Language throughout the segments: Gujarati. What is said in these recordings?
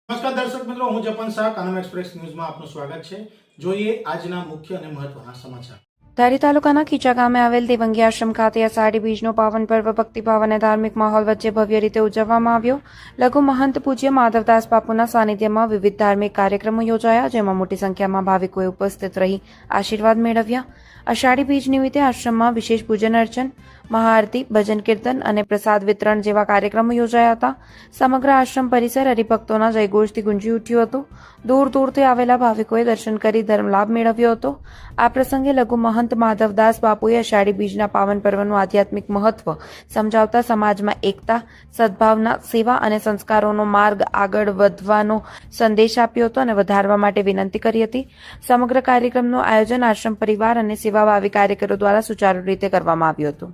નમસ્કાર દર્શક મિત્રો, હું જપન શાહ, કાનમ એક્સપ્રેસ ન્યૂઝમાં આપનું સ્વાગત છે। જોઈએ આજના મુખ્ય અને મહત્વના સમાચાર। ધારી તાલુકાના ખીચા ગામે આવેલ દેવંગી આશ્રમ ખાતે અષાઢી બીજનો પાવન પર્વ ભક્તિભાવ અને ધાર્મિક માહોલ વચ્ચે ભવ્ય રીતે ઉજવવામાં આવ્યો। લઘુ મહંત પૂજ્ય માધવદાસ બાપુના સાનિધ્યમાં વિવિધ ધાર્મિક કાર્યક્રમો યોજાયા, જેમાં મોટી સંખ્યામાં ભાવિકોએ ઉપસ્થિત રહી આશીર્વાદ મેળવ્યા। અષાઢી બીજ નિમિત્તે આશ્રમમાં વિશેષ પૂજન અર્ચન, મહાઆરતી, ભજન કીર્તન અને પ્રસાદ વિતરણ જેવા કાર્યક્રમો યોજાયા હતા। સમગ્ર આશ્રમ પરિસર હરિભક્તોના જયઘોષથી ગુંજી ઉઠ્યું હતું। દૂર દૂરથી આવેલા ભાવિકોએ દર્શન કરી ધર્મ લાભ મેળવ્યો હતો। આ પ્રસંગે લઘુ મહંત માધવદાસ બાપુએ અષાઢી બીજના પાવન પર્વનું આધ્યાત્મિક મહત્વ સમજાવતા સમાજમાં એકતા, સદભાવના, સેવા અને સંસ્કારોનો માર્ગ આગળ વધવાનો સંદેશ આપ્યો હતો અને વધારવા માટે વિનંતી કરી હતી। સમગ્ર કાર્યક્રમનું આયોજન આશ્રમ પરિવાર અને સેવાભાવી કાર્યકરો દ્વારા સુચારુ રીતે કરવામાં આવ્યું હતું।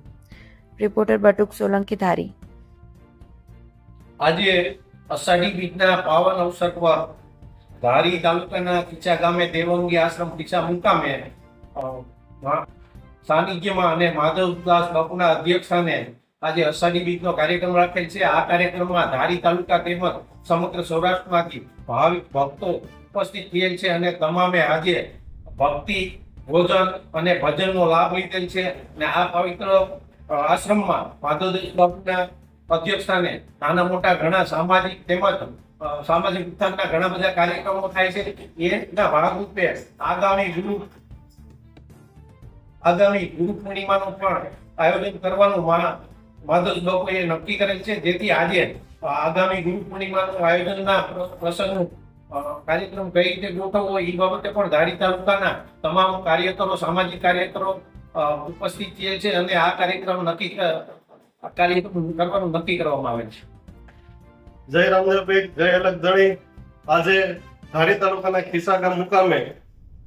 રિપોર્ટર બટુક સોલંકી, ધારી। આજે અષાઢી બીજના પાવન અવસર પર ધારી તાલુકાના ખીચા ગામે દેવંગી આશ્રમ ખીચા મુકામે સાનિધ્યમાં અને માધવદાસ બાપુના અધ્યક્ષસ્થાને આજે અષાઢી બીજનો કાર્યક્રમ રાખેલ છે। આ કાર્યક્રમમાં ધારી તાલુકા તેમજ સમગ્ર સૌરાષ્ટ્રમાંથી ભાવિક ભક્તો ઉપસ્થિત થયેલ છે અને તમામે આજે ભક્તિ, ભોજન અને ભજનનો લાભ લીધેલ છે। અને આ પવિત્ર આશ્રમમાં માધવદાસ બાપુના અધ્યક્ષસ્થાને નાના મોટા ઘણા સામાજિક તેમજ સામાજિક ઉત્થાનના ઘણા બધા કાર્યક્રમો થાય છે। એના ભાગરૂપે આગામી ગુરુ પૂર્ણિમાનું પણ આયોજન કરવાનું માધવ બાપુએ નક્કી કરેલ છે, જેથી આજે આગામી ગુરુ પૂર્ણિમાનું આયોજનના પ્રસંગનું કાર્યક્રમ કઈ રીતે ગોઠવવો એ બાબતે પણ ધારી તાલુકાના તમામ કાર્યકરો, સામાજિક કાર્યકરો ઉપસ્થિત થયેલ છે અને આ કાર્યક્રમ કરવાનું નક્કી કરવામાં આવે છે। જય રામદેવભાઈ, જય અલગ ધણી। આજે ધારી તાલુકાના ખીસા ગામ મુકામે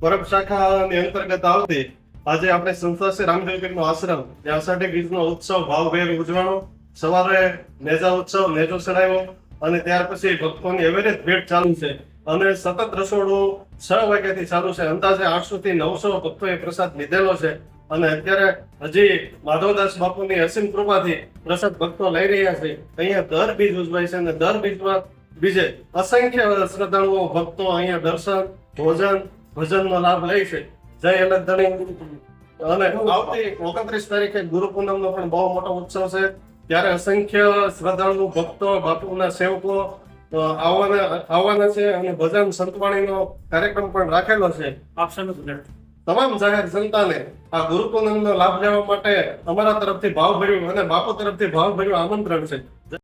પરબ શાખાની અંતર્ગત આવતી આજે આપણે સંસ્થા છે રામદેવભાઈનો આશ્રમ ત્યાં અષાઢી બીજનો ઉત્સવ ભાવભેર ઉજવવાનો। સવારે નેજા ઉત્સવ, નેજો ચડાવ્યો અને ત્યાર પછી ભક્તોની એવરેજ ભેટ ચાલુ છે અને સતત રસોડું 6 વાગ્યાથી ચાલુ છે। અંદાજે 800 થી 900 ભક્તોએ પ્રસાદ લીધેલો છે અને અત્યારે હજી માધવદાસ બાપુની અસીમ કૃપાથી પ્રસાદ ભક્તો લઈ રહ્યા છે। અહીંયા દર બીજ ઉજવાય છે અને દર બીજે અસંખ્ય શ્રદ્ધાળુઓ ભક્તો અહીંયા દર્શન, ભોજન, ભજનનો લાભ લે છે। જય અલગ ધણી। અને આવતી 29 તારીખે ગુરુ પૂનમનો પણ બહુ મોટો ઉત્સવ છે, ત્યારે અસંખ્ય શ્રદ્ધાળુ ભક્તો, બાપુના સેવકો આવવાના છે અને ભજન સંતવાણીનો કાર્યક્રમ પણ રાખેલો છે। તમામ જાહેર જનતાને આ ગુરુ પૂનમનો લાભ લેવા માટે અમારા તરફથી ભાવભર્યું અને બાપુ તરફથી ભાવભર્યું આમંત્રણ છે।